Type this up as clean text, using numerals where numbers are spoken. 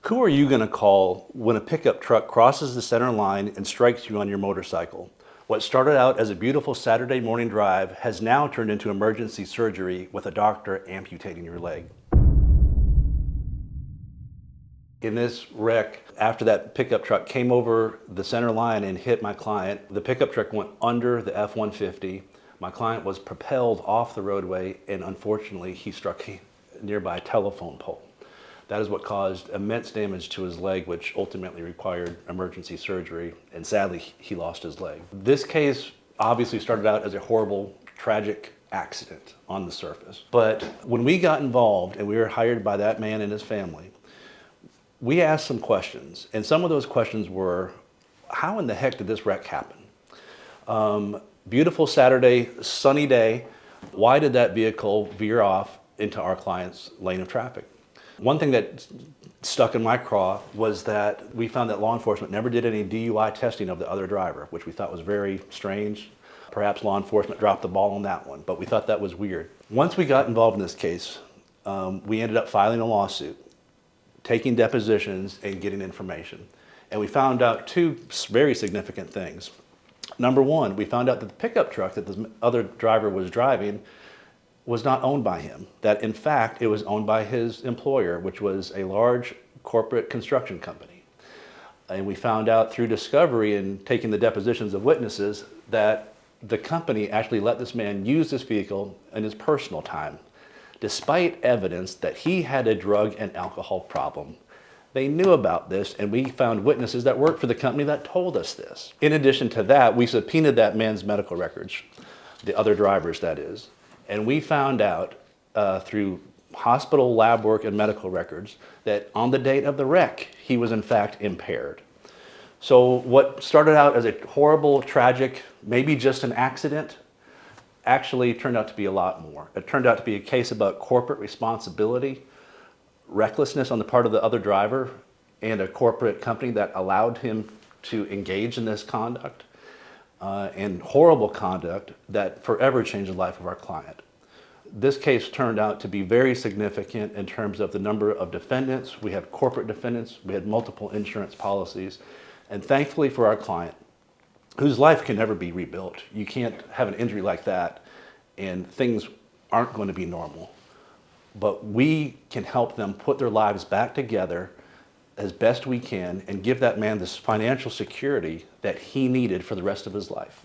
Who are you going to call when a pickup truck crosses the center line and strikes you on your motorcycle? What started out as a beautiful Saturday morning drive has now turned into emergency surgery with a doctor amputating your leg. In this wreck, after that pickup truck came over the center line and hit my client, the pickup truck went under the F-150. My client was propelled off the roadway, and unfortunately he struck a nearby telephone pole. That is what caused immense damage to his leg, which ultimately required emergency surgery, and sadly he lost his leg. This case obviously started out as a horrible, tragic accident on the surface. But when we got involved and we were hired by that man and his family, we asked some questions, and some of those questions were, how in the heck did this wreck happen? Beautiful Saturday, sunny day, why did that vehicle veer off into our client's lane of traffic? One thing that stuck in my craw was that we found that law enforcement never did any DUI testing of the other driver, which we thought was very strange. Perhaps law enforcement dropped the ball on that one, but we thought that was weird. Once we got involved in this case, we ended up filing a lawsuit, taking depositions and getting information. And we found out two very significant things. Number one, we found out that the pickup truck that the other driver was driving was not owned by him. That in fact, it was owned by his employer, which was a large corporate construction company. And we found out through discovery and taking the depositions of witnesses that the company actually let this man use this vehicle in his personal time, despite evidence that he had a drug and alcohol problem. They knew about this, and we found witnesses that worked for the company that told us this. In addition to that, we subpoenaed that man's medical records, the other drivers that is, and we found out through hospital lab work and medical records that on the date of the wreck, he was in fact impaired. So what started out as a horrible, tragic, maybe just an accident, actually turned out to be a lot more. It turned out to be a case about corporate responsibility, recklessness on the part of the other driver, and a corporate company that allowed him to engage in this conduct, and horrible conduct that forever changed the life of our client. This case turned out to be very significant in terms of the number of defendants. We had corporate defendants, we had multiple insurance policies, and thankfully for our client, whose life can never be rebuilt. You can't have an injury like that and things aren't going to be normal. But we can help them put their lives back together as best we can and give that man this financial security that he needed for the rest of his life.